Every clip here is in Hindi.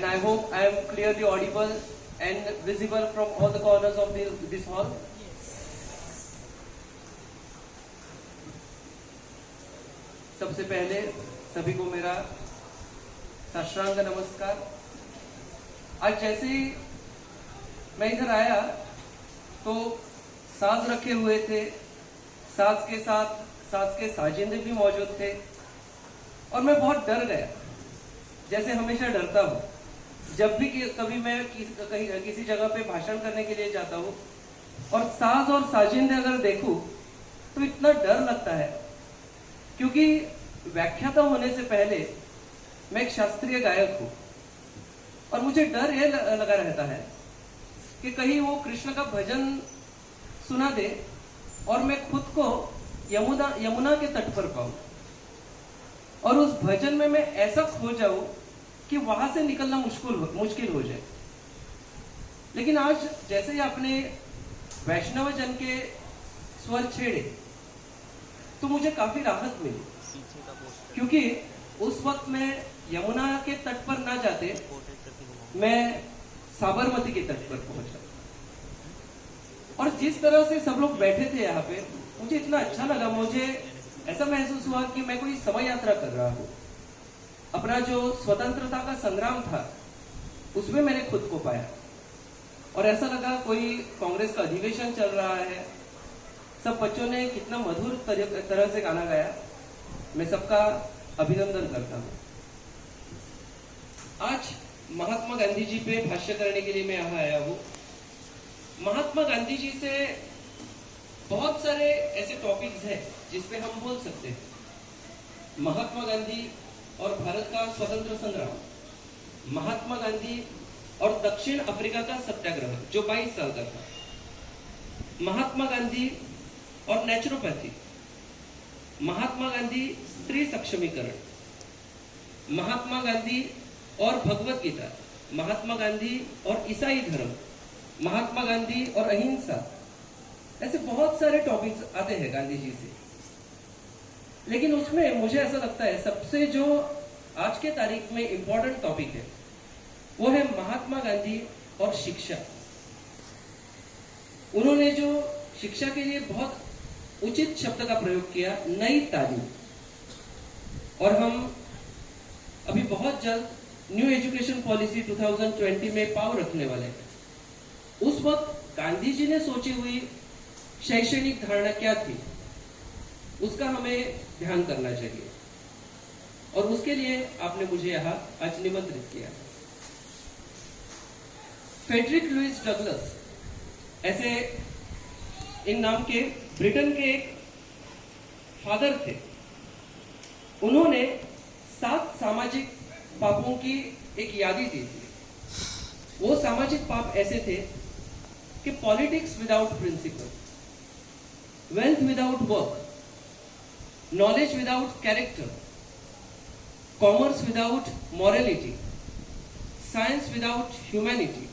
and I hope I am clearly audible and visible from all the corners of this hall. सबसे पहले सभी को मेरा साष्टांग नमस्कार। आज जैसे ही मैं इधर आया तो साज रखे हुए थे, साज के साथ साज के साजिंदे भी मौजूद थे और मैं बहुत डर गया, जैसे हमेशा डरता हूँ जब भी कभी मैं किसी जगह पे भाषण करने के लिए जाता हूँ और साज और साजिंदे अगर देखूं तो इतना डर लगता है, क्योंकि व्याख्याता होने से पहले मैं एक शास्त्रीय गायक हूँ और मुझे डर ये लगा रहता है कि कहीं वो कृष्ण का भजन सुना दे और मैं खुद को यमुना के तट पर पाऊं और उस भजन में मैं ऐसा खो जाऊं कि वहां से निकलना मुश्किल हो जाए। लेकिन आज जैसे ही आपने वैष्णव जन के स्वर छेड़े तो मुझे काफी राहत मिली, क्योंकि उस वक्त मैं यमुना के तट पर ना जाते मैं साबरमती के तट पर पहुंचा और जिस तरह से सब लोग बैठे थे यहाँ पे मुझे इतना अच्छा लगा। मुझे ऐसा महसूस हुआ कि मैं कोई समय यात्रा कर रहा हूँ। अपना जो स्वतंत्रता का संग्राम था उसमें मैंने खुद को पाया और ऐसा लगा कोई कांग्रेस का अधिवेशन चल रहा है। सब बच्चों ने कितना मधुर तरह से गाना गाया, मैं सबका अभिनंदन करता हूँ। आज महात्मा गांधी जी पे भाष्य करने के लिए मैं यहाँ आया हूँ। महात्मा गांधी जी से बहुत सारे ऐसे टॉपिक्स हैं जिसपे हम बोल सकते हैं। महात्मा गांधी और भारत का स्वतंत्र संग्राम, महात्मा गांधी और दक्षिण अफ्रीका का सत्याग्रह जो 22 साल का था, महात्मा गांधी और नेचुरोपैथी, महात्मा गांधी स्त्री सक्षमीकरण, महात्मा गांधी और भगवत गीता, महात्मा गांधी और ईसाई धर्म, महात्मा गांधी और अहिंसा, ऐसे बहुत सारे टॉपिक्स आते हैं गांधी जी से। लेकिन उसमें मुझे ऐसा लगता है सबसे जो आज के तारीख में इंपॉर्टेंट टॉपिक है वो है महात्मा गांधी और शिक्षा। उन्होंने जो शिक्षा के लिए बहुत उचित शब्द का प्रयोग किया, नई तालीम, और हम अभी बहुत जल्द न्यू एजुकेशन पॉलिसी 2020 में पाव रखने वाले हैं। उस वक्त गांधी जी ने सोची हुई शैक्षणिक धारणा क्या थी उसका हमें ध्यान करना चाहिए और उसके लिए आपने मुझे यहाँ आज निमंत्रित किया। फ्रेडरिक लुइस डगलस ऐसे इन नाम के ब्रिटेन के एक फादर थे। उन्होंने 7 सामाजिक पापों की एक यादी दी थी। वो सामाजिक पाप ऐसे थे कि politics without principle, wealth without work, knowledge without character, commerce without morality, science without humanity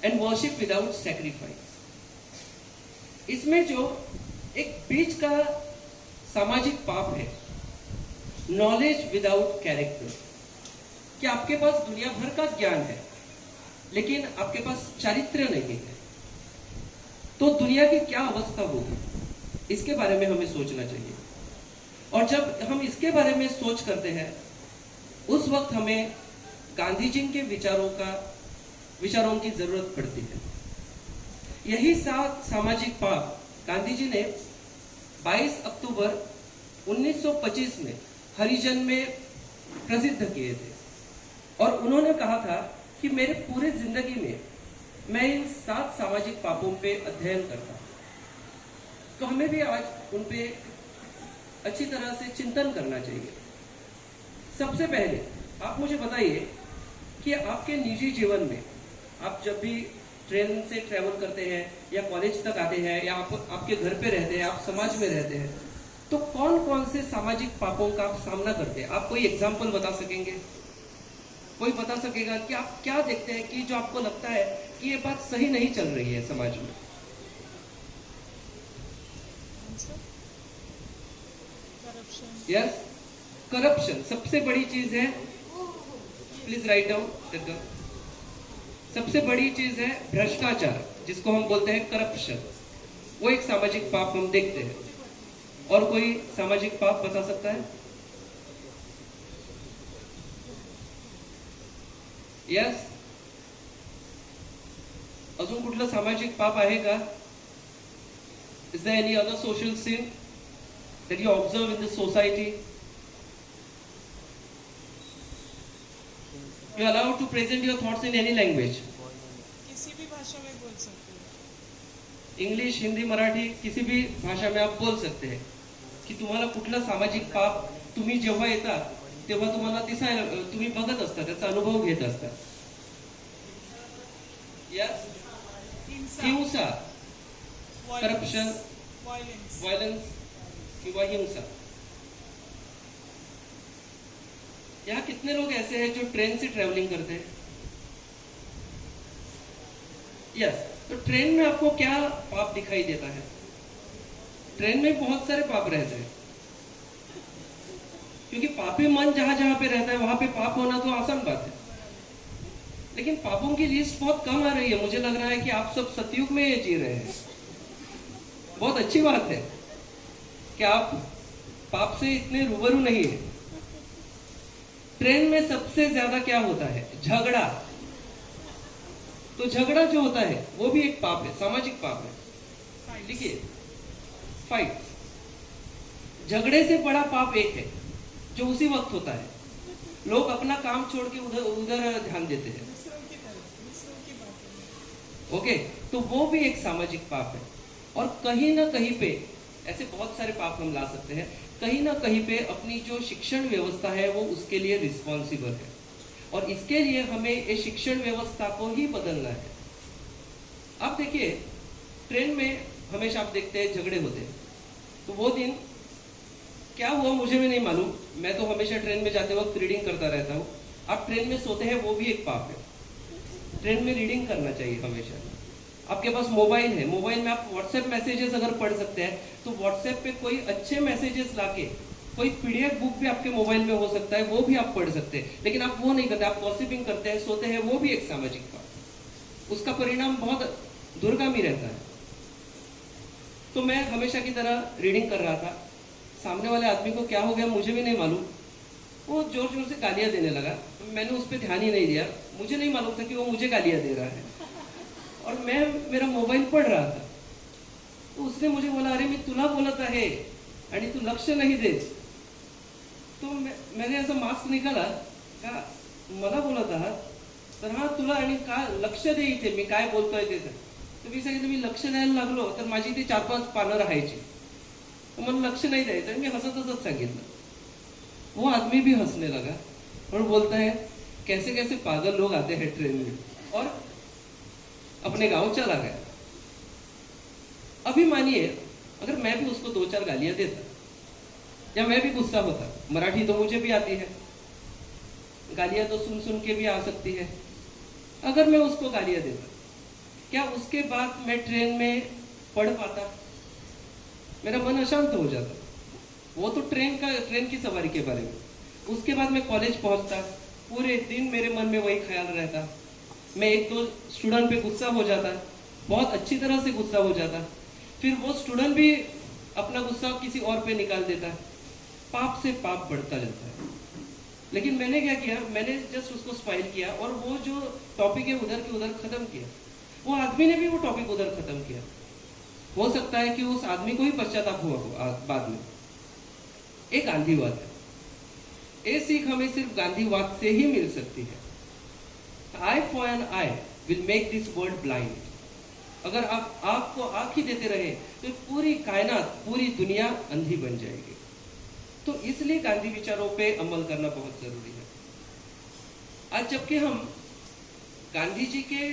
and worship without sacrifice. इसमें जो एक बीच का सामाजिक पाप है, नॉलेज विदाउट कैरेक्टर, कि आपके पास दुनिया भर का ज्ञान है लेकिन आपके पास चारित्र्य नहीं है, तो दुनिया की क्या अवस्था होगी, इसके बारे में हमें सोचना चाहिए। और जब हम इसके बारे में सोच करते हैं उस वक्त हमें गांधी जी के विचारों की जरूरत पड़ती है। यही 7 सामाजिक पाप गांधी जी ने 22 अक्टूबर 1925 में हरिजन में प्रसिद्ध किए थे और उन्होंने कहा था कि मेरे पूरे जिंदगी में मैं इन 7 सामाजिक पापों पे अध्ययन करता हूं। तो हमें भी आज उन पे अच्छी तरह से चिंतन करना चाहिए। सबसे पहले आप मुझे बताइए कि आपके निजी जीवन में आप जब भी ट्रेन से ट्रेवल करते हैं या कॉलेज तक आते हैं या आप आपके घर पे रहते हैं, आप समाज में रहते हैं, तो कौन कौन से सामाजिक पापों का आप सामना करते हैं? आप कोई एग्जाम्पल बता सकेंगे? कोई बता सकेगा कि आप क्या देखते हैं कि जो आपको लगता है कि ये बात सही नहीं चल रही है समाज में? यस, करप्शन सबसे बड़ी चीज है। Please write down. सबसे बड़ी चीज है भ्रष्टाचार, जिसको हम बोलते हैं करप्शन। वो एक सामाजिक पाप हम देखते हैं। और कोई सामाजिक पाप बता सकता है? यस, अजून कुठलं सामाजिक पाप आहे का? Is there any other social sin that you observe in this society? You are allowed to present your thoughts in any language. किसी भी भाषा में बोल सकते हैं। इंग्लिश, हिंदी, मराठी, किसी भी भाषा में आप बोल सकते हैं की तुम्हाला कुठलं सामाजिक पाप तुम्ही जेव्हा येता तेव्हा तुम्हाला दिसायला, तुम्ही बघत असता, त्याचा अनुभव घेत असता। यस, हिंसा, करप्शन, वायलेंस किंवा हिंसा। यहाँ कितने लोग ऐसे हैं जो ट्रेन से ट्रेवलिंग करते हैं? यस, तो ट्रेन में आपको क्या पाप दिखाई देता है? ट्रेन में बहुत सारे पाप रहते हैं, क्योंकि पापी मन जहां जहां पे रहता है वहां पे पाप होना तो आसान बात है। लेकिन पापों की लिस्ट बहुत कम आ रही है। मुझे लग रहा है कि आप सब सतयुग में ये जी रहे हैं। बहुत अच्छी बात है कि आप पाप से इतने रूबरू नहीं है। ट्रेन में सबसे ज्यादा क्या होता है? झगड़ा। तो झगड़ा जो होता है वो भी एक पाप है, सामाजिक पाप है। देखिए, फाइट, झगड़े से बड़ा पाप एक है जो उसी वक्त होता है। लोग अपना काम छोड़ के उधर उधर ध्यान देते हैं। ओके, तो वो भी एक सामाजिक पाप है। और कहीं ना कहीं पे ऐसे बहुत सारे पाप हम ला सकते हैं। कहीं ना कहीं पे अपनी जो शिक्षण व्यवस्था है वो उसके लिए रिस्पॉन्सिबल है, और इसके लिए हमें ये शिक्षण व्यवस्था को ही बदलना है। आप देखिए, ट्रेन में हमेशा आप देखते हैं झगड़े होते हैं। तो वो दिन क्या हुआ मुझे भी नहीं मालूम। मैं तो हमेशा ट्रेन में जाते वक्त रीडिंग करता रहता हूँ। आप ट्रेन में सोते हैं, वो भी एक पाप है। ट्रेन में रीडिंग करना चाहिए हमेशा। आपके पास मोबाइल है, मोबाइल में आप व्हाट्सएप मैसेजेस अगर पढ़ सकते हैं तो व्हाट्सएप पे कोई अच्छे मैसेजेस लाके कोई पीडीएफ बुक भी आपके मोबाइल में हो सकता है, वो भी आप पढ़ सकते हैं। लेकिन आप वो नहीं करते, आप गॉसिपिंग करते हैं, सोते हैं, वो भी एक सामाजिक पाप। उसका परिणाम बहुत दुर्गामी रहता है। तो मैं हमेशा की तरह रीडिंग कर रहा था। सामने वाले आदमी को क्या हो गया मुझे भी नहीं मालूम। वो जोर जोर से गालियां देने लगा। मैंने उस पर ध्यान ही नहीं दिया। मुझे नहीं मालूम था कि वो मुझे गालियां दे रहा है, और मैं मेरा मोबाइल पढ़ रहा था। तो उसने मुझे बोला, अरे मी तुला बोलत आहे आणि तू लक्ष नहीं दे। तो मैंने ऐसा मास्क निकाला का मला बोलत आहात तर हा तुला आणि का लक्ष दे इथे मी काय बोलतोय ते। तर मी सांगितलं मी लक्ष द्यायला लागलो तर माझी ती 4-5 पानं राहायची। तो मला लक्ष नहीं द्यायचं, मी हसतच सांगितलं। वो आदमी भी हंसने लगा और बोलता है कैसे कैसे पागल लोग आते हैं ट्रेन में, और अपने गांव चला गया। अभी मानिए अगर मैं भी उसको 2-4 गालियां देता, या मैं भी गुस्सा होता, मराठी तो मुझे भी आती है, गालियां तो सुन सुन के भी आ सकती है। अगर मैं उसको गालियां देता, क्या उसके बाद मैं ट्रेन में पढ़ पाता? मेरा मन अशांत हो जाता। वो तो ट्रेन की सवारी के बारे में। उसके बाद मैं कॉलेज पहुंचता, पूरे दिन मेरे मन में वही ख्याल रहता। मैं 1-2 स्टूडेंट पे गुस्सा हो जाता, बहुत अच्छी तरह से गुस्सा हो जाता। फिर वो स्टूडेंट भी अपना गुस्सा किसी और पे निकाल देता। पाप से पाप बढ़ता जाता है। लेकिन मैंने क्या किया, मैंने जस्ट उसको स्माइल किया और वो जो टॉपिक है उधर के उधर खत्म किया। वो आदमी ने भी वो टॉपिक उधर खत्म किया। हो सकता है कि उस आदमी को ही पश्चाताप हुआ हो बाद में। एक गांधीवाद है। ये सीख हमें सिर्फ गांधीवाद से ही मिल सकती है। Eye for an eye will make this world blind. अगर आप आंख को आंख ही देते रहे तो पूरी कायनात, पूरी दुनिया अंधी बन जाएगी। तो इसलिए गांधी विचारों पे अमल करना बहुत जरूरी है। आज जबकि हम गांधी जी के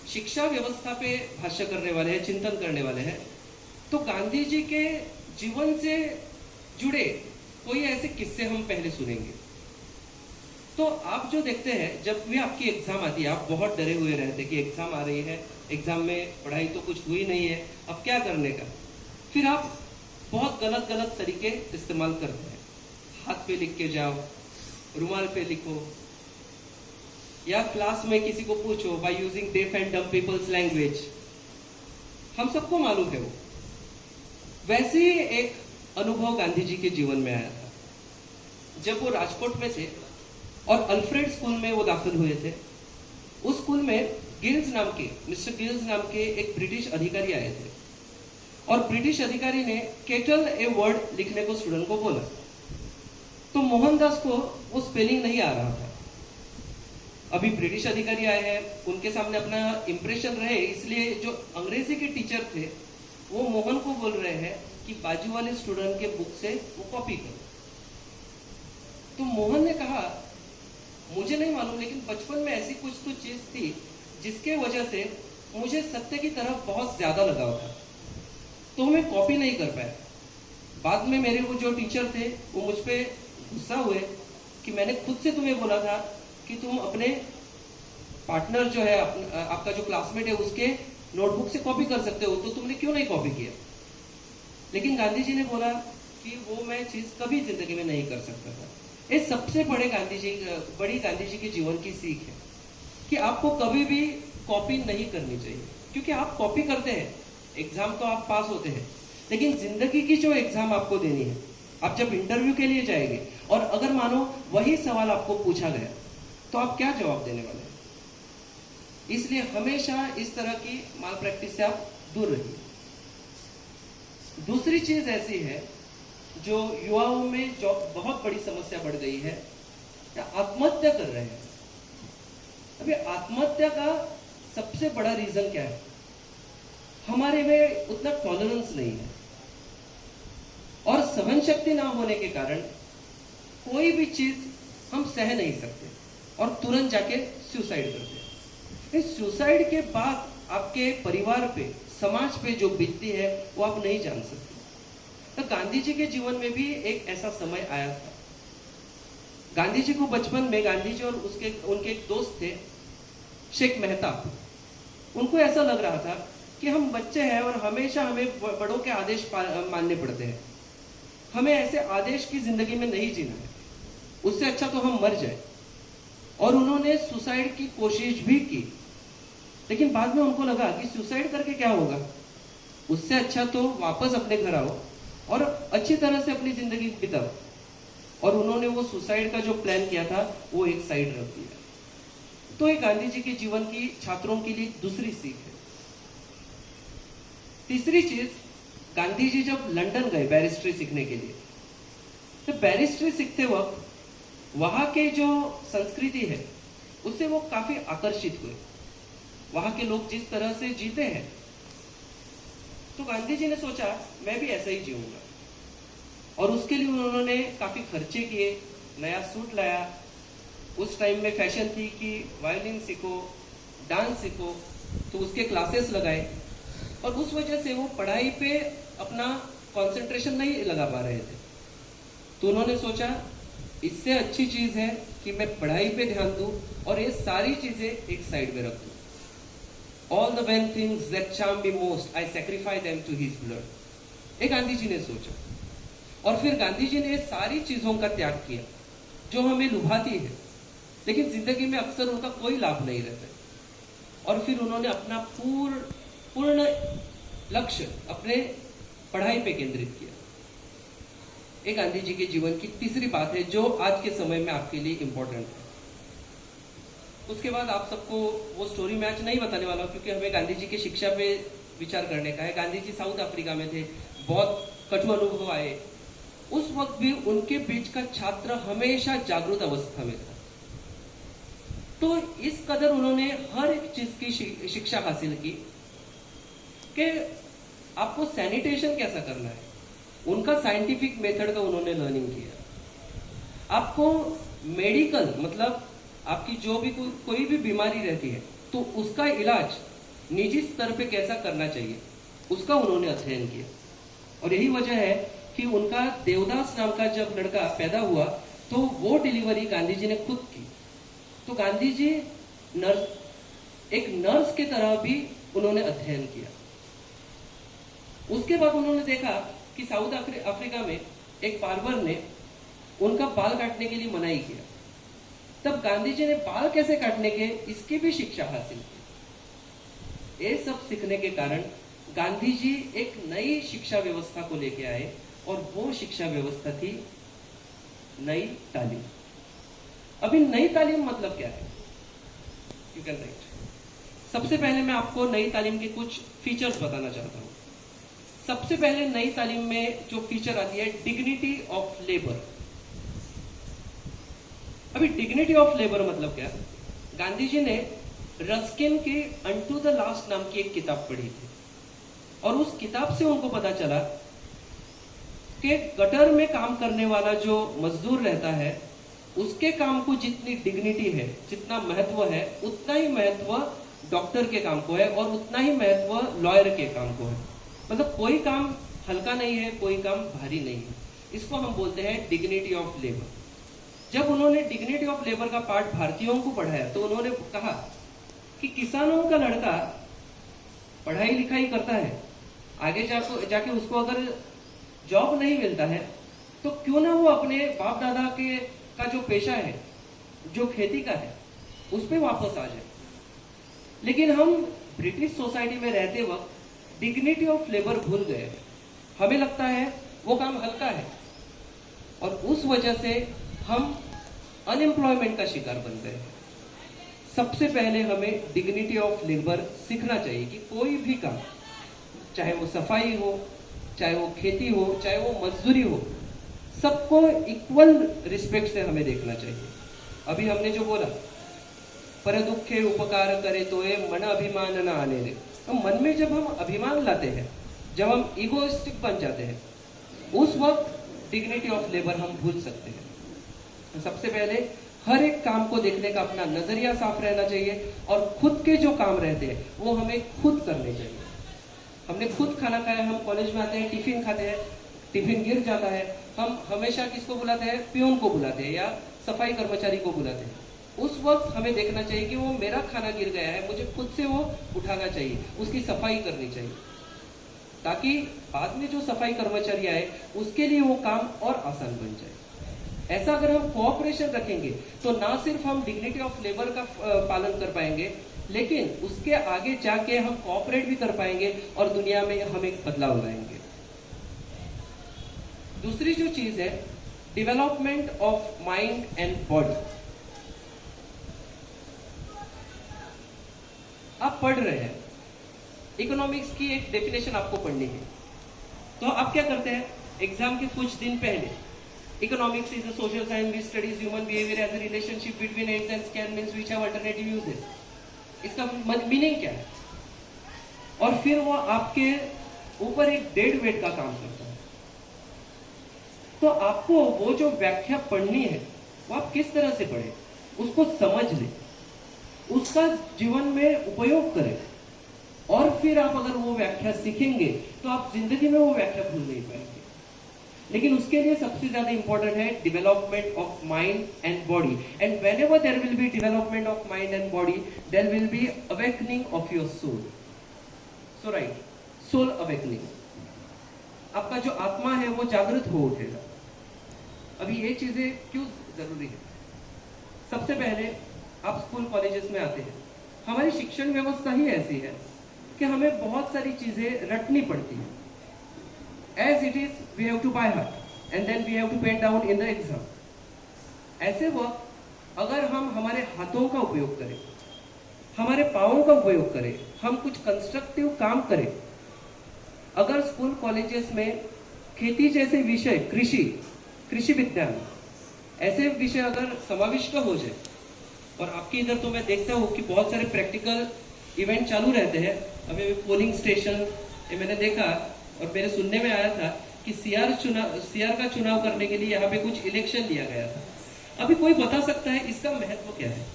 शिक्षा व्यवस्था पे भाष्य करने वाले हैं, चिंतन करने वाले हैं, तो गांधी जी के जीवन से जुड़े कोई ऐसे किस्से हम पहले सुनेंगे। तो आप जो देखते हैं, जब भी आपकी एग्जाम आती है आप बहुत डरे हुए रहते कि एग्जाम आ रही है, एग्जाम में पढ़ाई तो कुछ हुई नहीं है, अब क्या करने का। फिर आप बहुत गलत गलत तरीके इस्तेमाल करते हैं। हाथ पे लिख के जाओ, रुमाल पे लिखो, या क्लास में किसी को पूछो बाय यूजिंग डेफ एंड डम पीपल्स लैंग्वेज, हम सबको मालूम है वो। वैसे ही एक अनुभव गांधी जी के जीवन में आया था जब वो राजकोट में थे और अल्फ्रेड स्कूल में वो दाखिल हुए थे। उस स्कूल में मिस्टर गिल्स नाम के एक ब्रिटिश अधिकारी आए थे और ब्रिटिश अधिकारी ने केटल ए वर्ड लिखने को स्टूडेंट को बोला, तो मोहनदास को वो स्पेलिंग नहीं आ रहा था। अभी ब्रिटिश अधिकारी आए हैं, उनके सामने अपना इंप्रेशन रहे, इसलिए जो अंग्रेजी के टीचर थे वो मोहन को बोल रहे हैं कि बाजू वाले स्टूडेंट के बुक से वो कॉपी करो। तो मोहन ने कहा मुझे नहीं मालूम, लेकिन बचपन में ऐसी कुछ तो चीज थी जिसके वजह से मुझे सत्य की तरफ बहुत ज्यादा लगाव था, तो मैं कॉपी नहीं कर पाया। बाद में मेरे वो जो टीचर थे वो मुझ पे गुस्सा हुए कि मैंने खुद से तुम्हें बोला था कि तुम अपने पार्टनर जो है आपका जो क्लासमेट है उसके नोटबुक से कॉपी कर सकते हो, तो तुमने क्यों नहीं कॉपी किया। लेकिन गांधी जी ने बोला कि वो मैं चीज कभी जिंदगी में नहीं कर सकता था। ये सबसे बड़ी गांधी जी के जीवन की सीख है कि आपको कभी भी कॉपी नहीं करनी चाहिए, क्योंकि आप कॉपी करते हैं, एग्जाम तो आप पास होते हैं, लेकिन जिंदगी की जो एग्जाम आपको देनी है, आप जब इंटरव्यू के लिए जाएंगे और अगर मानो वही सवाल आपको पूछा गया तो आप क्या जवाब देने वाले हैं। इसलिए हमेशा इस तरह की माल प्रैक्टिस से आप दूर रहिए। दूसरी चीज ऐसी है जो युवाओं में जो बहुत बड़ी समस्या बढ़ गई है, या आत्महत्या कर रहे हैं। अभी आत्महत्या का सबसे बड़ा रीजन क्या है, हमारे में उतना टॉलरेंस नहीं है और सहन शक्ति ना होने के कारण कोई भी चीज हम सह नहीं सकते और तुरंत जाके सुसाइड करते हैं। इस सुसाइड के बाद आपके परिवार पे, समाज पे जो बीतती है वो आप नहीं जान सकते। तो गांधी जी के जीवन में भी एक ऐसा समय आया था। गांधी जी को बचपन में, गांधी जी और उनके एक दोस्त थे शेख मेहता, उनको ऐसा लग रहा था कि हम बच्चे हैं और हमेशा हमें बड़ों के आदेश मानने पड़ते हैं, हमें ऐसे आदेश की जिंदगी में नहीं जीना है, उससे अच्छा तो हम मर जाए। और उन्होंने सुसाइड की कोशिश भी की, लेकिन बाद में उनको लगा कि सुसाइड करके क्या होगा, उससे अच्छा तो वापस अपने घर आओ और अच्छी तरह से अपनी जिंदगी बिताओ। और उन्होंने वो सुसाइड का जो प्लान किया था वो एक साइड रख दिया। तो ये गांधी जी के जीवन की छात्रों के लिए दूसरी सीख है। तीसरी चीज, गांधी जी जब लंदन गए बैरिस्ट्री सीखने के लिए, तो बैरिस्ट्री सीखते वक्त वहां के जो संस्कृति है उससे वो काफी आकर्षित हुए। वहां के लोग जिस तरह से जीते हैं, तो गांधी जी ने सोचा मैं भी ऐसा ही जीऊंगा। और उसके लिए उन्होंने काफी खर्चे किए, नया सूट लाया। उस टाइम में फैशन थी कि वायलिन सीखो, डांस सीखो, तो उसके क्लासेस लगाए। और उस वजह से वो पढ़ाई पे अपना कंसंट्रेशन नहीं लगा पा रहे थे। तो उन्होंने सोचा इससे अच्छी चीज है कि मैं पढ़ाई पे ध्यान दूं और ये सारी चीजें एक साइड में रख दूं। All the vain things that charm me most, I sacrifice them to his blood. ये गांधी जी ने सोचा और फिर गांधी जी ने सारी चीजों का त्याग किया जो हमें लुभाती है, लेकिन जिंदगी में अक्सर उनका कोई लाभ नहीं रहता। और फिर उन्होंने अपना पूर्ण लक्ष्य अपने पढ़ाई पे केंद्रित किया। ये गांधी जी के जीवन की तीसरी बात है जो आज के समय में आपके लिए इंपॉर्टेंट है। उसके बाद आप सबको वो स्टोरी मैच नहीं बताने वाला हूं, क्योंकि हमें गांधी जी की शिक्षा पे विचार करने का है। गांधी जी साउथ अफ्रीका में थे, बहुत कठोर अनुभव आए। उस वक्त भी उनके बीच का छात्र हमेशा जागरूक अवस्था में था। तो इस कदर उन्होंने हर एक चीज की शिक्षा हासिल की कि आपको सैनिटेशन कैसा करना है, उनका साइंटिफिक मेथड का उन्होंने लर्निंग किया। आपको मेडिकल, मतलब आपकी जो भी कोई भी बीमारी रहती है तो उसका इलाज निजी स्तर पे कैसा करना चाहिए, उसका उन्होंने अध्ययन किया। और यही वजह है कि उनका देवदास नाम का जब लड़का पैदा हुआ तो वो डिलीवरी गांधी जी ने खुद की। तो गांधी जी एक नर्स की तरह भी उन्होंने अध्ययन किया। उसके बाद उन्होंने देखा कि साउथ अफ्रीका में एक बार्बर ने उनका बाल काटने के लिए मनाही किया। तब गांधी जी ने बाल कैसे काटने के इसकी भी शिक्षा हासिल की। ये सब सीखने के कारण गांधी जी एक नई शिक्षा व्यवस्था को लेके आए और वो शिक्षा व्यवस्था थी नई तालीम। अभी नई तालीम मतलब क्या है? You can write. सबसे पहले मैं आपको नई तालीम के कुछ फीचर्स बताना चाहता हूं। सबसे पहले नई तालीम में जो फीचर आती है डिग्निटी ऑफ लेबर। अभी डिग्निटी ऑफ लेबर मतलब क्या? गांधी जी ने रस्किन की अनटू द लास्ट नाम की एक किताब पढ़ी थी और उस किताब से उनको पता चला कि गटर में काम करने वाला जो मजदूर रहता है उसके काम को जितनी डिग्निटी है, जितना महत्व है, उतना ही महत्व डॉक्टर के काम को है और उतना ही महत्व लॉयर के काम को है। मतलब कोई काम हल्का नहीं है, कोई काम भारी नहीं है। इसको हम बोलते हैं डिग्निटी ऑफ लेबर। जब उन्होंने डिग्निटी ऑफ लेबर का पार्ट भारतीयों को पढ़ाया तो उन्होंने कहा कि किसानों का लड़का पढ़ाई लिखाई करता है, आगे जाके उसको अगर जॉब नहीं मिलता है तो क्यों ना वो अपने बाप दादा के का जो पेशा है, जो खेती का है, उस पे वापस आ जाए। लेकिन हम ब्रिटिश सोसाइटी में रहते वक्त डिग्निटी ऑफ लेबर भूल गए। हमें लगता है वो काम हल्का है और उस वजह से हम अनएम्प्लॉयमेंट का शिकार बन गए। सबसे पहले हमें डिग्निटी ऑफ लेबर सीखना चाहिए कि कोई भी काम, चाहे वो सफाई हो, चाहे वो खेती हो, चाहे वो मजदूरी हो, सबको इक्वल रिस्पेक्ट से हमें देखना चाहिए। अभी हमने जो बोला पर दुखे उपकार करे तो ये मन अभिमान न आने दे, तो मन में जब हम अभिमान लाते हैं, जब हम इगोइस्टिक बन जाते हैं, उस वक्त डिग्निटी ऑफ लेबर हम भूल सकते हैं। तो सबसे पहले हर एक काम को देखने का अपना नजरिया साफ रहना चाहिए और खुद के जो काम रहते हैं वो हमें खुद करने चाहिए। हमने खुद खाना खाया, हम कॉलेज में आते हैं, टिफिन खाते हैं, टिफिन गिर जाता है, हम हमेशा किसको बुलाते हैं? पियून को बुलाते हैं या सफाई कर्मचारी को बुलाते हैं। उस वक्त हमें देखना चाहिए कि वो मेरा खाना गिर गया है, मुझे खुद से वो उठाना चाहिए, उसकी सफाई करनी चाहिए, ताकि बाद में जो सफाई कर्मचारी आए उसके लिए वो काम और आसान बन जाए। ऐसा अगर हम कोऑपरेशन रखेंगे तो ना सिर्फ हम डिग्निटी ऑफ लेबर का पालन कर पाएंगे, लेकिन उसके आगे जाके हम कोऑपरेट भी कर पाएंगे और दुनिया में हम एक बदलाव लाएंगे। दूसरी जो चीज है development of mind and body. आप पढ़ रहे हैं, इकोनॉमिक्स की एक डेफिनेशन आपको पढ़नी है, तो आप क्या करते हैं? एग्जाम के कुछ दिन पहले economics is a social science which studies human behaviour as a relationship between ends and can means which have alternative uses. इसका मीनिंग क्या है? और फिर वो आपके ऊपर एक डेड वेट का काम करता है। तो आपको वो जो व्याख्या पढ़नी है वो आप किस तरह से पढ़े, उसको समझ ले, उसका जीवन में उपयोग करें और फिर आप अगर वो व्याख्या सीखेंगे तो आप जिंदगी में वो व्याख्या भूल नहीं पाएंगे। लेकिन उसके लिए सबसे ज्यादा इंपॉर्टेंट है development of mind and body. And whenever there will be development of mind and body, there will be awakening of your soul. So right, soul awakening, आपका जो आत्मा है वो जागृत हो उठेगा। अभी ये चीजें क्यों जरूरी है? सबसे पहले आप स्कूल कॉलेजेस में आते हैं, हमारी शिक्षण व्यवस्था ही ऐसी है कि हमें बहुत सारी चीजें रटनी पड़ती है। As it is, we have to by heart, and then we have to pen down in the exam. ऐसे वक्त अगर हम हमारे हाथों का उपयोग करें, हमारे पाँवों का उपयोग करें, हम कुछ कंस्ट्रक्टिव काम करें, अगर स्कूल कॉलेजेस में खेती जैसे विषय, कृषि विज्ञान ऐसे विषय अगर समाविष्ट हो जाए, और आपके इधर तो मैं देखता हूँ कि बहुत सारे प्रैक्टिकल इवेंट चालू रहते हैं। अभी पोलिंग स्टेशन ये मैंने देखा और मेरे सुनने में आया था कि सीआर का चुनाव करने के लिए यहाँ पे कुछ इलेक्शन लिया गया था। अभी कोई बता सकता है इसका महत्व क्या है?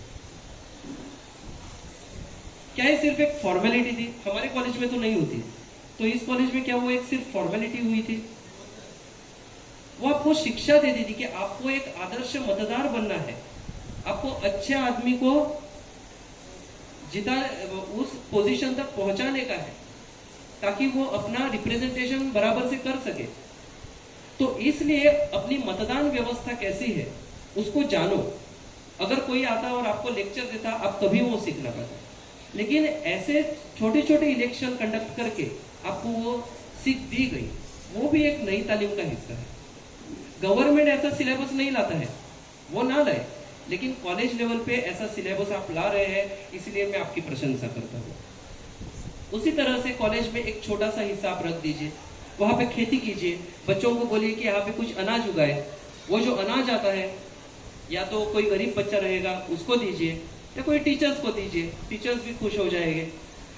क्या ये सिर्फ एक फॉर्मेलिटी थी? हमारे कॉलेज में तो नहीं होती, तो इस कॉलेज में क्या वो एक सिर्फ फॉर्मेलिटी हुई थी? वो आपको शिक्षा दे दी थी कि आपको एक आदर्श मतदार बनना है, आपको अच्छे आदमी को उस पोजीशन तक पहुंचाने का है ताकि वो अपना रिप्रेजेंटेशन बराबर से कर सके। तो इसलिए अपनी मतदान व्यवस्था कैसी है उसको जानो, अगर कोई आता और आपको लेक्चर देता, आप तभी वो सीखना पाता। लेकिन ऐसे छोटे छोटे इलेक्शन कंडक्ट करके आपको वो सीख दी गई, वो भी एक नई तालीम का हिस्सा है। गवर्नमेंट ऐसा सिलेबस नहीं लाता है, वो ना लाए, लेकिन कॉलेज लेवल पे ऐसा सिलेबस आप ला रहे हैं, इसलिए मैं आपकी प्रशंसा करता हूँ। उसी तरह से कॉलेज में एक छोटा सा हिस्सा आप रख दीजिए, वहां पे खेती कीजिए, बच्चों को बोलिए कि यहाँ पे कुछ अनाज उगाए। वो जो अनाज आता है, या तो कोई गरीब बच्चा रहेगा उसको दीजिए, या कोई टीचर्स को दीजिए, टीचर्स भी खुश हो जाएंगे।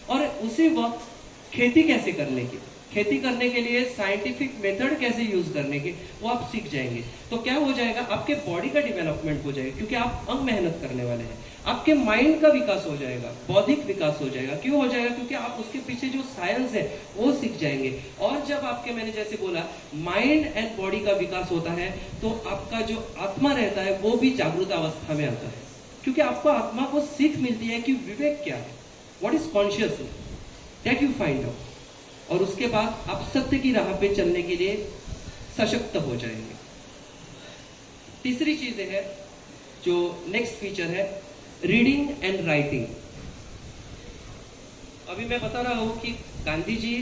और उसी वक्त खेती कैसे करने की, खेती करने के लिए साइंटिफिक मेथड कैसे यूज करने की, वो आप सीख जाएंगे। तो क्या हो जाएगा, आपके बॉडी का डेवलपमेंट हो जाएगा, क्योंकि आप अंग मेहनत करने वाले हैं। आपके माइंड का विकास हो जाएगा, बौद्धिक विकास हो जाएगा। क्यों हो जाएगा, क्योंकि आप उसके पीछे जो साइंस है वो सीख जाएंगे। और जब आपके, मैंने जैसे बोला, माइंड एंड बॉडी का विकास होता है, तो आपका जो आत्मा रहता है वो भी जागृत अवस्था में आता है, क्योंकि आपको आत्मा को सीख मिलती है कि विवेक क्या है, what is consciousness, that you find out. और उसके बाद आप सत्य की राह पे चलने के लिए सशक्त हो जाएंगे। तीसरी चीज है, जो नेक्स्ट फीचर है, रीडिंग एंड राइटिंग। अभी मैं बता रहा हूं कि गांधी जी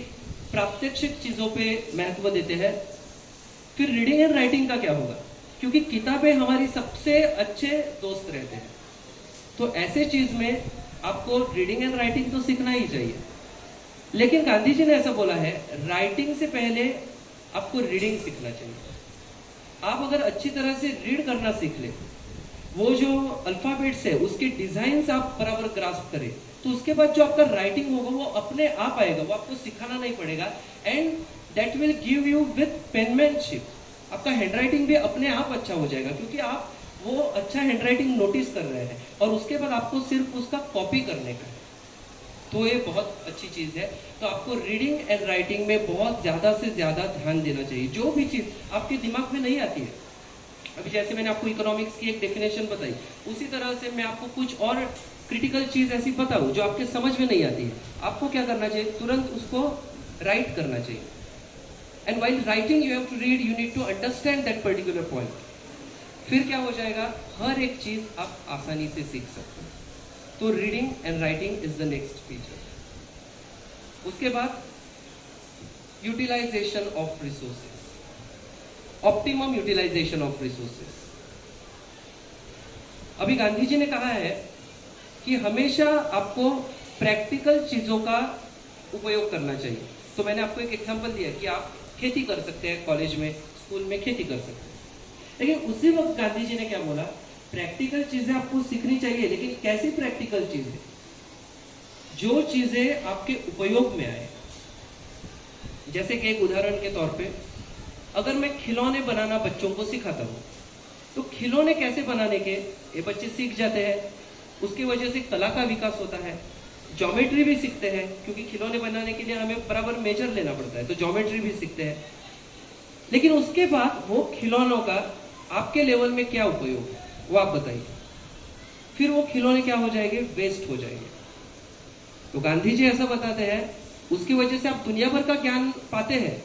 प्रात्यक्षिक चीजों पे महत्व देते हैं, फिर रीडिंग एंड राइटिंग का क्या होगा, क्योंकि किताबें हमारी सबसे अच्छे दोस्त रहते हैं। तो ऐसे चीज में आपको रीडिंग एंड राइटिंग तो सीखना ही चाहिए। लेकिन गांधी जी ने ऐसा बोला है, राइटिंग से पहले आपको रीडिंग सीखना चाहिए। आप अगर अच्छी तरह से रीड करना सीख ले, वो जो अल्फाबेट्स है उसके डिजाइन आप बराबर ग्रास्प करें, तो उसके बाद जो आपका राइटिंग होगा वो अपने आप आएगा, वो आपको सिखाना नहीं पड़ेगा। And that will give you with penmanship, आपका हैंडराइटिंग भी अपने आप अच्छा हो जाएगा, क्योंकि आप वो अच्छा हैंडराइटिंग नोटिस कर रहे हैं, और उसके बाद आपको सिर्फ उसका कॉपी करने का है। तो ये बहुत अच्छी चीज है। तो आपको रीडिंग एंड राइटिंग में बहुत ज्यादा से ज्यादा ध्यान देना चाहिए। जो भी चीज आपके दिमाग में नहीं आती है, अभी जैसे मैंने आपको इकोनॉमिक्स की एक डेफिनेशन बताई, उसी तरह से मैं आपको कुछ और क्रिटिकल चीज ऐसी बताऊं जो आपके समझ में नहीं आती है, आपको क्या करना चाहिए, तुरंत उसको राइट करना चाहिए। And while writing you have to read, you need to understand that particular point. फिर क्या हो जाएगा, हर एक चीज आप आसानी से सीख सकते हैं। तो reading and writing is the next feature. उसके बाद utilisation of resources, optimum utilisation of resources. अभी गांधी जी ने कहा है कि हमेशा आपको प्रैक्टिकल चीजों का उपयोग करना चाहिए। तो मैंने आपको एक एग्जांपल दिया कि आप खेती कर सकते हैं, कॉलेज में, स्कूल में खेती कर सकते हैं। लेकिन उसी वक्त गांधी जी ने क्या बोला, प्रैक्टिकल चीजें आपको सीखनी चाहिए, लेकिन कैसी प्रैक्टिकल चीजें, जो चीजें आपके उपयोग में आए। जैसे कि एक उदाहरण के तौर पे, अगर मैं खिलौने बनाना बच्चों को सिखाता हूँ, तो खिलौने कैसे बनाने के ये बच्चे सीख जाते हैं, उसकी वजह से कला का विकास होता है। ज्योमेट्री भी सीखते हैं, क्योंकि खिलौने बनाने के लिए हमें बराबर मेजर लेना पड़ता है, तो ज्योमेट्री भी सीखते हैं। लेकिन उसके बाद वो खिलौनों का आपके लेवल में क्या उपयोग है, वो आप बताइए। फिर वो खिलौने क्या हो जाएंगे, वेस्ट हो जाएंगे। तो गांधी जी ऐसा बताते हैं, उसकी वजह से आप दुनिया भर का ज्ञान पाते हैं,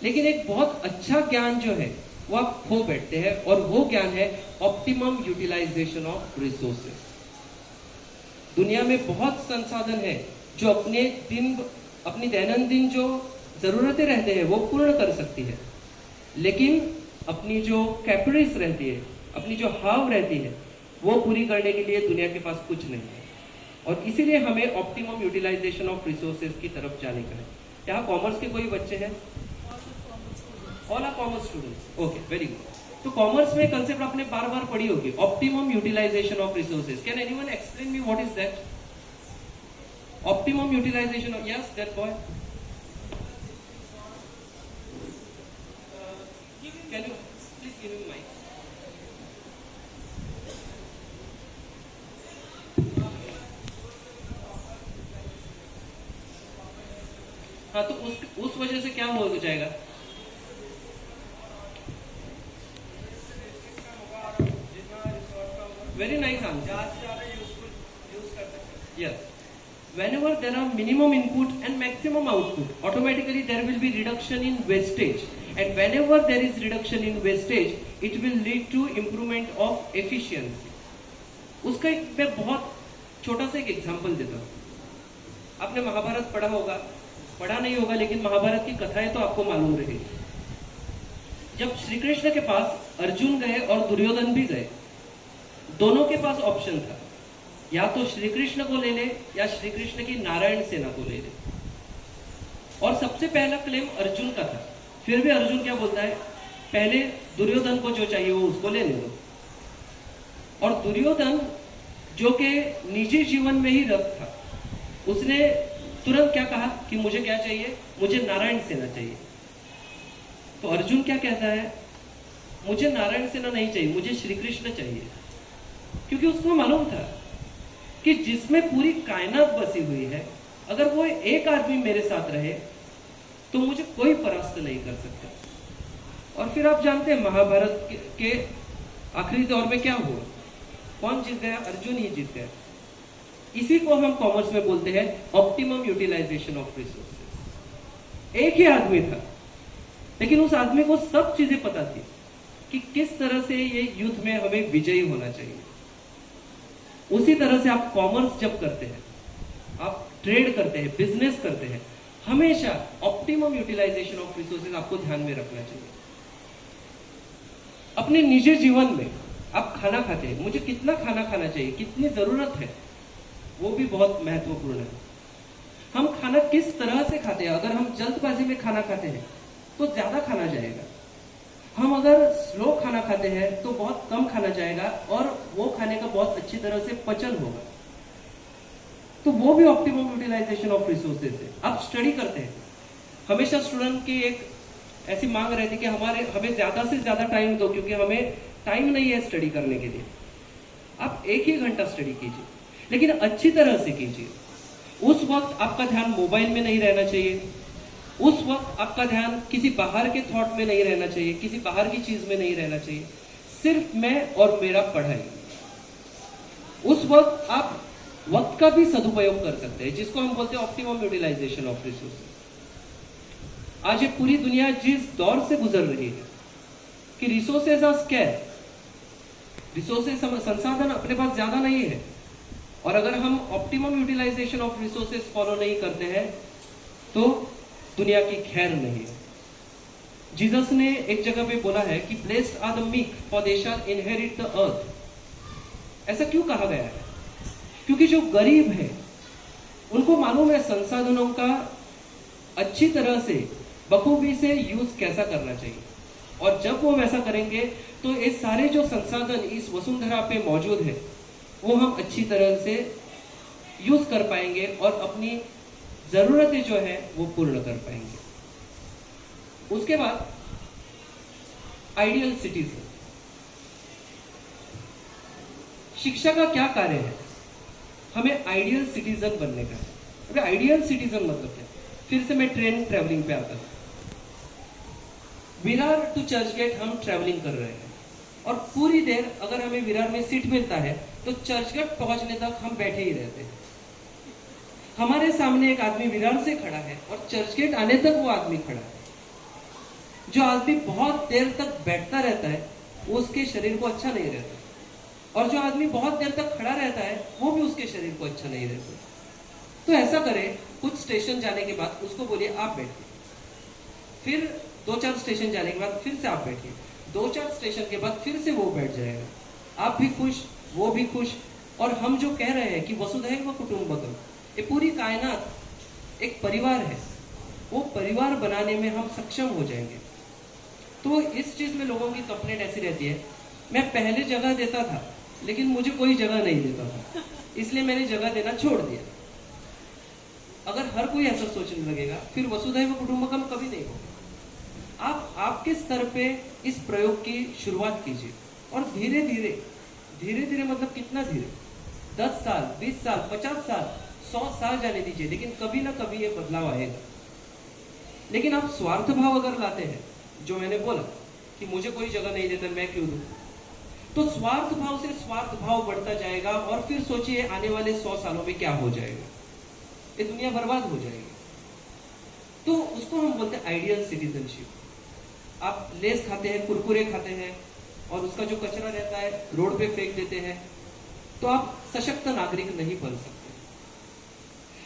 लेकिन एक बहुत अच्छा ज्ञान जो है वो आप खो बैठते हैं, और वो ज्ञान है ऑप्टिमम यूटिलाइजेशन ऑफ रिसोर्सेस। दुनिया में बहुत संसाधन है जो अपनी दैनंदिन जो जरूरतें रहते हैं वो पूर्ण कर सकती है, लेकिन अपनी जो कैपेसिटीज रहती है, अपनी जो हाव रहती है, वो पूरी करने के लिए दुनिया के पास कुछ नहीं है। और इसीलिए हमें ऑप्टिमम यूटिलाइजेशन ऑफ रिसोर्सेज की तरफ जाने का है। यहाँ कॉमर्स के कोई बच्चे हैं? All are commerce students, okay, very good. तो कॉमर्स में कंसेप्ट आपने बार बार पढ़ी होगी, optimum utilisation of resources. Can anyone explain me what is that? Optimum utilisation of, yes that boy, can you please give me mic? हाँ, तो उस वजह से क्या हो जाएगा? Very nice answer. Yes. Whenever there are minimum input and maximum output, automatically there will be reduction in wastage. And whenever there is reduction in wastage, it will lead to improvement of efficiency. उसका एक मैं बहुत छोटा सा एक एग्जाम्पल देता हूँ। आपने महाभारत पढ़ा होगा, पढ़ा नहीं होगा, लेकिन महाभारत की कथाएं तो आपको मालूम रहेगी। जब श्री कृष्ण के पास अर्जुन गए और दुर्योधन भी गए, दोनों के पास ऑप्शन था, या तो श्री कृष्ण को ले ले या श्री कृष्ण की नारायण सेना को ले ले। और सबसे पहला क्लेम अर्जुन का था। फिर भी अर्जुन क्या बोलता है, पहले दुर्योधन को जो चाहिए वो उसको लेने दो। और दुर्योधन जो कि निजी जीवन में ही रत था, उसने तुरंत क्या कहा कि मुझे क्या चाहिए, मुझे नारायण सेना चाहिए। तो अर्जुन क्या कहता है, मुझे नारायण सेना नहीं चाहिए, मुझे श्री कृष्ण चाहिए। क्योंकि उसको मालूम था कि जिसमें पूरी कायनात बसी हुई है, अगर वो एक आदमी मेरे साथ रहे तो मुझे कोई परास्त नहीं कर सकता। और फिर आप जानते हैं महाभारत के आखिरी दौर में क्या हुआ, कौन जीत गया, अर्जुन ही जीत गया। इसी को हम कॉमर्स में बोलते हैं ऑप्टिमम यूटिलाइजेशन ऑफ रिसोर्सेज। एक ही आदमी था, लेकिन उस आदमी को सब चीजें पता थी कि किस तरह से ये युद्ध में हमें विजयी होना चाहिए। उसी तरह से आप कॉमर्स जब करते हैं, आप ट्रेड करते हैं, बिजनेस करते हैं, हमेशा ऑप्टिमम यूटिलाइजेशन ऑफ रिसोर्सेज आपको ध्यान में रखना चाहिए। अपने निजी जीवन में आप खाना खाते हैं, मुझे कितना खाना खाना चाहिए, कितनी जरूरत है, वो भी बहुत महत्वपूर्ण है। हम खाना किस तरह से खाते हैं, अगर हम जल्दबाजी में खाना खाते हैं तो ज्यादा खाना जाएगा। हम अगर स्लो खाना खाते हैं तो बहुत कम खाना जाएगा और वो खाने का बहुत अच्छी तरह से पचन होगा। तो वो भी ऑप्टिमम यूटिलाइजेशन ऑफ रिसोर्सेज है। आप स्टडी करते हैं, हमेशा स्टूडेंट की एक ऐसी मांग रहती है कि हमें ज्यादा से ज्यादा टाइम दो, क्योंकि हमें टाइम नहीं है स्टडी करने के लिए। आप 1 ही घंटा स्टडी कीजिए, लेकिन अच्छी तरह से कीजिए। उस वक्त आपका ध्यान मोबाइल में नहीं रहना चाहिए, उस वक्त आपका ध्यान किसी बाहर के थॉट में नहीं रहना चाहिए, किसी बाहर की चीज में नहीं रहना चाहिए, सिर्फ मैं और मेरा पढ़ाई। उस वक्त आप वक्त का भी सदुपयोग कर सकते हैं, जिसको हम बोलते हैं ऑप्टिमम यूटिलाइजेशन ऑफ रिसोर्सेज। आज ये पूरी दुनिया जिस दौर से गुजर रही है कि रिसोर्सेज आर स्कैर्स, रिसोर्सेज संसाधन अपने पास ज्यादा नहीं है, और अगर हम optimum utilisation of resources follow नहीं करते हैं तो दुनिया की खैर नहीं है। जीसस ने एक जगह पे बोला है कि blessed are the meek for they shall inherit the earth. ऐसा क्यों कहा गया है? क्योंकि जो गरीब है उनको मालूम है संसाधनों का अच्छी तरह से बखूबी से यूज कैसा करना चाहिए, और जब वो वैसा करेंगे तो ये सारे जो संसाधन इस वसुंधरा पे मौजूद है वो हम अच्छी तरह से यूज कर पाएंगे और अपनी जरूरतें जो है वो पूर्ण कर पाएंगे। उसके बाद आइडियल सिटीजन। शिक्षा का क्या कार्य है? हमें आइडियल सिटीजन बनने का है। अगर आइडियल सिटीजन मतलब क्या? फिर से मैं ट्रेन ट्रैवलिंग पे आता हूं। विरार टू चर्चगेट हम ट्रैवलिंग कर रहे हैं, और पूरी देर अगर हमें विरार में सीट मिलता है तो चर्चगेट पहुंचने तक हम बैठे ही रहते हैं। हमारे सामने एक आदमी विरार से खड़ा है और चर्चगेट आने तक वो आदमी खड़ा है। जो आदमी बहुत देर तक बैठता रहता है वो उसके शरीर को अच्छा नहीं रहता, और जो आदमी बहुत देर तक खड़ा रहता है वो भी उसके शरीर को अच्छा नहीं रहता। तो ऐसा करें, कुछ स्टेशन जाने के बाद उसको बोलिए आप बैठिए, फिर 2-4 स्टेशन जाने के बाद फिर से आप बैठिए, 2-4 स्टेशन के बाद फिर से वो बैठ जाएगा। आप भी खुश, वो भी खुश, और हम जो कह रहे हैं कि वसुधैव कुटुंबकम, ये पूरी कायनात एक परिवार है, वो परिवार बनाने में हम सक्षम हो जाएंगे। तो इस चीज में लोगों की कंप्लेंट ऐसी रहती है, मैं पहले जगह देता था लेकिन मुझे कोई जगह नहीं देता था, इसलिए मैंने जगह देना छोड़ दिया। अगर हर कोई ऐसा सोचने लगेगा फिर वसुधैव कुटुंबकम कभी नहीं होगा। आप आपके स्तर पे इस प्रयोग की शुरुआत कीजिए, और धीरे धीरे मतलब कितना धीरे, 10 साल, 20 साल, 50 साल, 100 साल जाने दीजिए, लेकिन कभी ना कभी ये बदलाव आएगा। लेकिन आप स्वार्थ भाव अगर लाते हैं, जो मैंने बोला कि मुझे कोई जगह नहीं देता मैं क्यों दूं, तो स्वार्थ भाव से स्वार्थ भाव बढ़ता जाएगा, और फिर सोचिए आने वाले 100 सालों में क्या हो जाएगा, ये दुनिया बर्बाद हो जाएगी। तो उसको हम बोलते हैं आइडियल सिटीजनशिप। आप लेस खाते हैं, कुरकुरे खाते हैं, और उसका जो कचरा रहता है रोड पे फेंक देते हैं, तो आप सशक्त नागरिक नहीं बन सकते।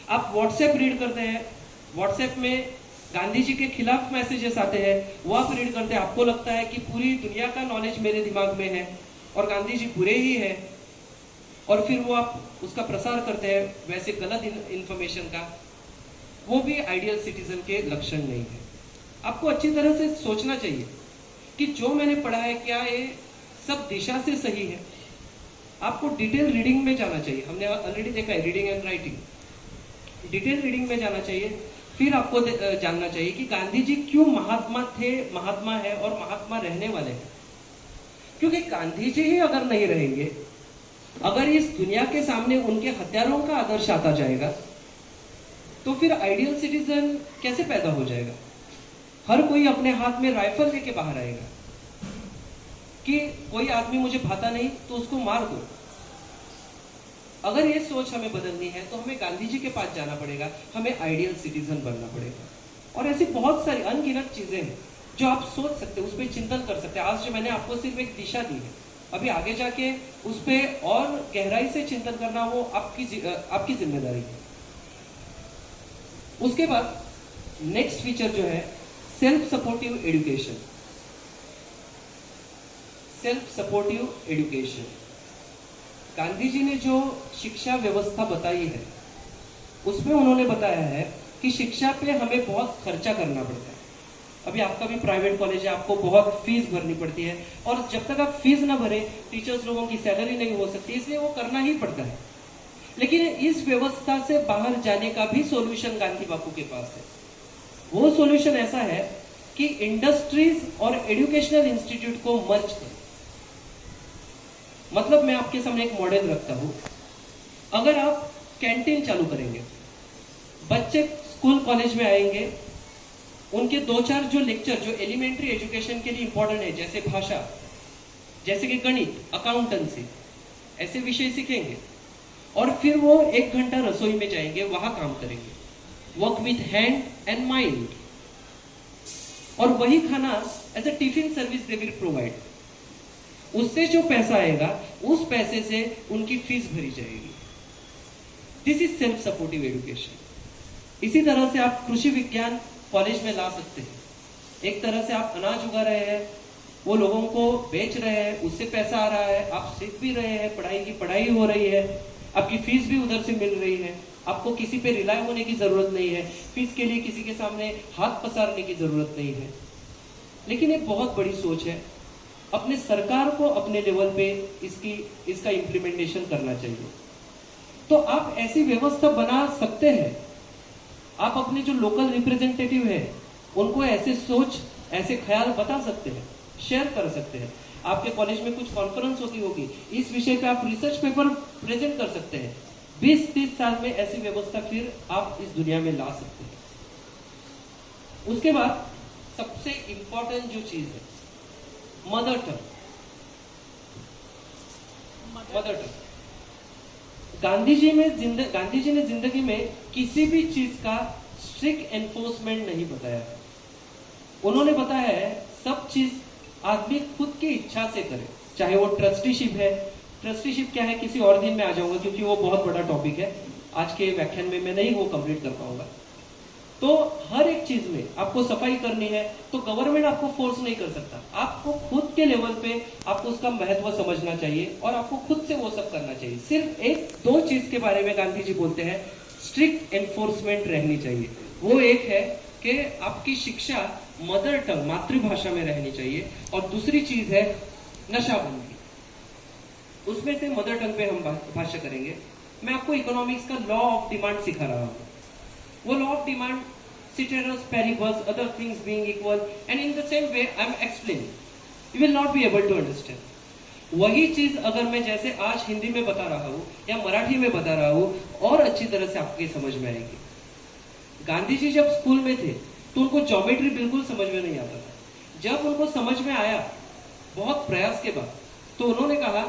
आप व्हाट्सएप रीड करते हैं, व्हाट्सएप में गांधी जी के खिलाफ मैसेजेस आते हैं, वो आप रीड करते हैं, आपको लगता है कि पूरी दुनिया का नॉलेज मेरे दिमाग में है और गांधी जी बुरे ही है, और फिर वो आप उसका प्रसार करते हैं वैसे गलत इंफॉर्मेशन का। वो भी आइडियल सिटीजन के लक्षण नहीं है। आपको अच्छी तरह से सोचना चाहिए कि जो मैंने पढ़ा है क्या ये सब दिशा से सही है। आपको डिटेल रीडिंग में जाना चाहिए, हमने ऑलरेडी देखा है reading and writing. Detail reading में जाना चाहिए, फिर आपको जानना चाहिए कि गांधी जी क्यों महात्मा थे, महात्मा है और महात्मा रहने वाले हैं। क्योंकि गांधी जी ही अगर नहीं रहेंगे, अगर इस दुनिया के सामने उनके हत्यारों का आदर्श आता जाएगा, तो फिर आइडियल सिटीजन कैसे पैदा हो जाएगा। हर कोई अपने हाथ में राइफल लेके बाहर आएगा कि कोई आदमी मुझे भाता नहीं तो उसको मार दो। अगर ये सोच हमें बदलनी है तो हमें गांधी जी के पास जाना पड़ेगा, हमें आइडियल सिटीजन बनना पड़ेगा। और ऐसी बहुत सारी अनगिनत चीजें हैं जो आप सोच सकते हैं, उस पर चिंतन कर सकते हैं। आज जो मैंने आपको सिर्फ एक दिशा दी है, अभी आगे जाके उस पर और गहराई से चिंतन करना वो आपकी जिम्मेदारी है। उसके बाद नेक्स्ट फीचर जो है self supportive education. Self supportive education, Gandhi ji ने जो शिक्षा व्यवस्था बताई है उसमें उन्होंने बताया है कि शिक्षा पे हमें बहुत खर्चा करना पड़ता है। अभी आपका भी प्राइवेट कॉलेज है, आपको बहुत फीस भरनी पड़ती है, और जब तक आप फीस ना भरे टीचर्स लोगों की सैलरी नहीं हो सकती, इसलिए वो करना ही पड़ता है। लेकिन इस व्यवस्था से बाहर जाने का भी सॉल्यूशन गांधी बापू के पास है। वो सॉल्यूशन ऐसा है कि इंडस्ट्रीज और एजुकेशनल इंस्टीट्यूट को मर्ज करें। मतलब मैं आपके सामने एक मॉडल रखता हूं। अगर आप कैंटीन चालू करेंगे, बच्चे स्कूल कॉलेज में आएंगे, उनके 2-4 जो लेक्चर जो एलिमेंट्री एजुकेशन के लिए इंपॉर्टेंट है, जैसे भाषा, जैसे कि गणित, अकाउंटेंसी, ऐसे विषय सीखेंगे, और फिर वो 1 घंटा रसोई में जाएंगे, वहां काम करेंगे, work with hand and mind, और वही खाना as a tiffin service they will provide. उससे जो पैसा आएगा उस पैसे से उनकी फीस भरी जाएगी। This is self supportive education. इसी तरह से आप कृषि विज्ञान कॉलेज में ला सकते हैं। एक तरह से आप अनाज उगा रहे हैं, वो लोगों को बेच रहे हैं, उससे पैसा आ रहा है, आप सीख भी रहे हैं, पढ़ाई की पढ़ाई हो रही है, आपकी फीस भी उधर से मिल रही है, आपको किसी पे रिलाय होने की जरूरत नहीं है, फीस के लिए किसी के सामने हाथ पसारने की जरूरत नहीं है। लेकिन एक बहुत बड़ी सोच है, अपने सरकार को अपने लेवल पे इसका इम्प्लीमेंटेशन करना चाहिए। तो आप ऐसी व्यवस्था बना सकते हैं, आप अपने जो लोकल रिप्रेजेंटेटिव है उनको ऐसे सोच, ऐसे ख्याल बता सकते हैं, शेयर कर सकते हैं। आपके कॉलेज में कुछ कॉन्फ्रेंस होती होगी, इस विषय पे आप रिसर्च पेपर प्रेजेंट कर सकते हैं। 20-30 साल में ऐसी व्यवस्था फिर आप इस दुनिया में ला सकते हैं। उसके बाद सबसे इंपॉर्टेंट जो चीज है, mother tongue. Mother tongue, Gandhi ji ने जिंदगी में किसी भी चीज का स्ट्रिक्ट एनफोर्समेंट नहीं बताया है। उन्होंने बताया है सब चीज आदमी खुद की इच्छा से करे, चाहे वो ट्रस्टीशिप है। ट्रस्टीशिप क्या है किसी और दिन में आ जाऊंगा, क्योंकि वो बहुत बड़ा टॉपिक है, आज के व्याख्यान में मैं नहीं वो कंप्लीट कर पाऊंगा। तो हर एक चीज में आपको सफाई करनी है तो गवर्नमेंट आपको फोर्स नहीं कर सकता, आपको खुद के लेवल पे आपको उसका महत्व समझना चाहिए और आपको खुद से वो सब करना चाहिए। सिर्फ 1-2 चीज के बारे में गांधी जी बोलते हैं स्ट्रिक्ट एनफोर्समेंट रहनी चाहिए। वो एक है कि आपकी शिक्षा मदर टंग, मातृभाषा में रहनी चाहिए, और दूसरी चीज है नशाबंदी। उसमें से मदर टंग पे हम भाषा करेंगे। मैं आपको इकोनॉमिक्स का लॉ ऑफ डिमांड सिखा रहा हूं। वो law of demand, ceteris paribus, other things being equal, and in the same way I am explaining, you will not be able to understand. वही चीज अगर मैं जैसे आज हिंदी में बता रहा हूं या मराठी में बता रहा हूं और अच्छी तरह से आपके समझ में आएगी। गांधी जी जब स्कूल में थे तो उनको ज्योमेट्री बिल्कुल समझ में नहीं आता था। जब उनको समझ में आया बहुत प्रयास के बाद, तो उन्होंने कहा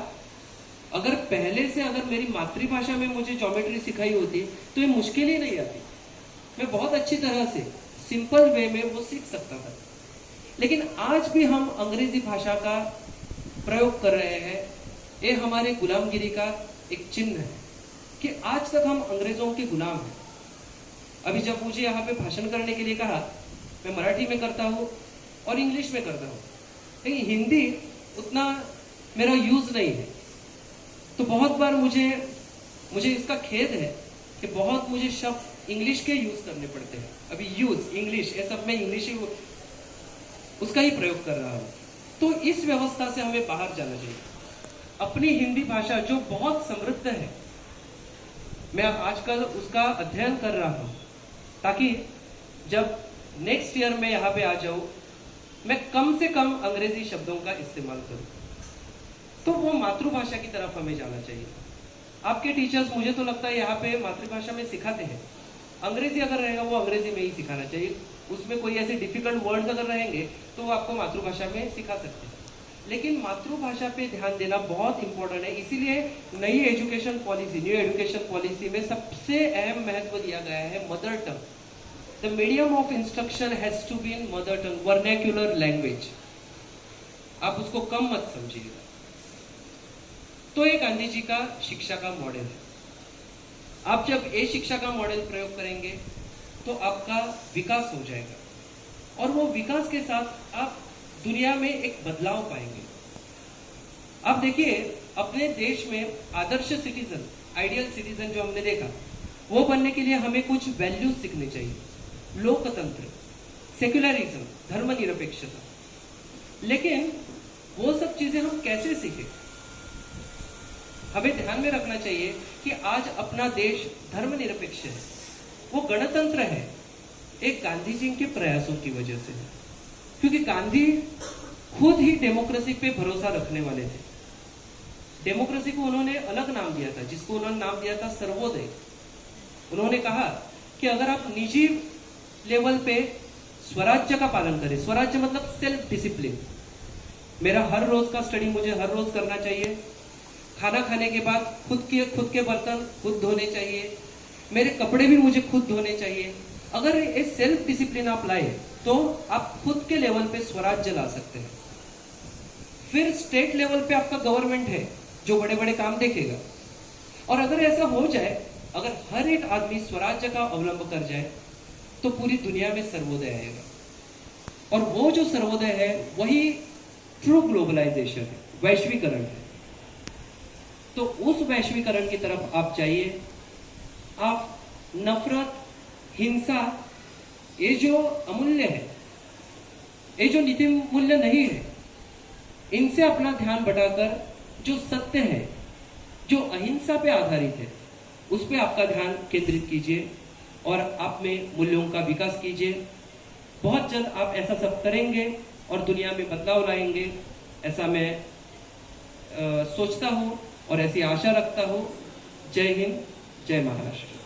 अगर पहले से अगर मेरी मातृभाषा में मुझे ज्योमेट्री सिखाई होती तो ये मुश्किल ही नहीं आती, मैं बहुत अच्छी तरह से सिंपल वे में वो सीख सकता था। लेकिन आज भी हम अंग्रेजी भाषा का प्रयोग कर रहे हैं, ये हमारे गुलामगिरी का एक चिन्ह है कि आज तक हम अंग्रेजों के गुलाम हैं। अभी जब मुझे यहाँ पे भाषण करने के लिए कहा, मैं मराठी में करता हूँ और इंग्लिश में करता हूँ, लेकिन हिंदी उतना मेरा यूज नहीं है। तो बहुत बार मुझे इसका खेद है कि बहुत मुझे शब्द इंग्लिश के यूज करने पड़ते हैं। अभी यूज इंग्लिश, ये सब मैं इंग्लिश ही उसका ही प्रयोग कर रहा हूँ। तो इस व्यवस्था से हमें बाहर जाना चाहिए। अपनी हिंदी भाषा जो बहुत समृद्ध है, मैं आजकल उसका अध्ययन कर रहा हूँ ताकि जब नेक्स्ट ईयर में यहाँ पे आ जाऊँ, मैं कम से कम अंग्रेजी शब्दों का इस्तेमाल करूँ। तो वो मातृभाषा की तरफ हमें जाना चाहिए। आपके टीचर्स मुझे तो लगता है यहाँ पे मातृभाषा में सिखाते हैं। अंग्रेजी अगर रहेगा वो अंग्रेजी में ही सिखाना चाहिए। उसमें कोई ऐसे डिफिकल्ट वर्ड्स अगर रहेंगे तो वो आपको मातृभाषा में सिखा सकते हैं। लेकिन मातृभाषा पे ध्यान देना बहुत इंपॉर्टेंट है। इसीलिए नई education policy, new education policy में सबसे अहम महत्व दिया गया है mother tongue. The medium of instruction has to be in mother tongue, vernacular language. आप उसको कम मत समझिएगा। तो ये गांधी जी का शिक्षा का मॉडल है। आप जब ये शिक्षा का मॉडल प्रयोग करेंगे तो आपका विकास हो जाएगा और वो विकास के साथ आप दुनिया में एक बदलाव पाएंगे। आप देखिए, अपने देश में आदर्श सिटीजन, आइडियल सिटीजन जो हमने देखा, वो बनने के लिए हमें कुछ वैल्यूज सीखने चाहिए। लोकतंत्र, सेक्युलरिज्म, धर्मनिरपेक्षता। लेकिन वो सब चीजें हम कैसे सीखें? हमें ध्यान में रखना चाहिए कि आज अपना देश धर्मनिरपेक्ष है, वो गणतंत्र है, एक गांधी जी के प्रयासों की वजह से है। क्योंकि गांधी खुद ही डेमोक्रेसी पे भरोसा रखने वाले थे। डेमोक्रेसी को उन्होंने अलग नाम दिया था, जिसको उन्होंने नाम दिया था सर्वोदय। उन्होंने कहा कि अगर आप निजी लेवल पे स्वराज्य का पालन करें, स्वराज्य मतलब सेल्फ डिसिप्लिन। मेरा हर रोज का स्टडी मुझे हर रोज करना चाहिए। खाना खाने के बाद खुद के बर्तन खुद धोने चाहिए। मेरे कपड़े भी मुझे खुद धोने चाहिए। अगर ये सेल्फ डिसिप्लिन आप लाए तो आप खुद के लेवल पे स्वराज्य ला सकते हैं। फिर स्टेट लेवल पे आपका गवर्नमेंट है जो बड़े बड़े काम देखेगा। और अगर ऐसा हो जाए, अगर हर एक आदमी स्वराज्य का अवलंब कर जाए तो पूरी दुनिया में सर्वोदय आएगा। और वो जो सर्वोदय है वही ट्रू ग्लोबलाइजेशन है, वैश्वीकरण है। तो उस वैश्वीकरण की तरफ आप जाइए। आप नफरत, हिंसा, ये जो अमूल्य है, ये जो नीति मूल्य नहीं है, इनसे अपना ध्यान बढ़ाकर जो सत्य है, जो अहिंसा पे आधारित है, उस पे आपका ध्यान केंद्रित कीजिए और आप में मूल्यों का विकास कीजिए। बहुत जल्द आप ऐसा सब करेंगे और दुनिया में बदलाव लाएंगे, ऐसा मैं सोचता हूँ और ऐसी आशा रखता हूँ। जय हिंद, जय महाराष्ट्र।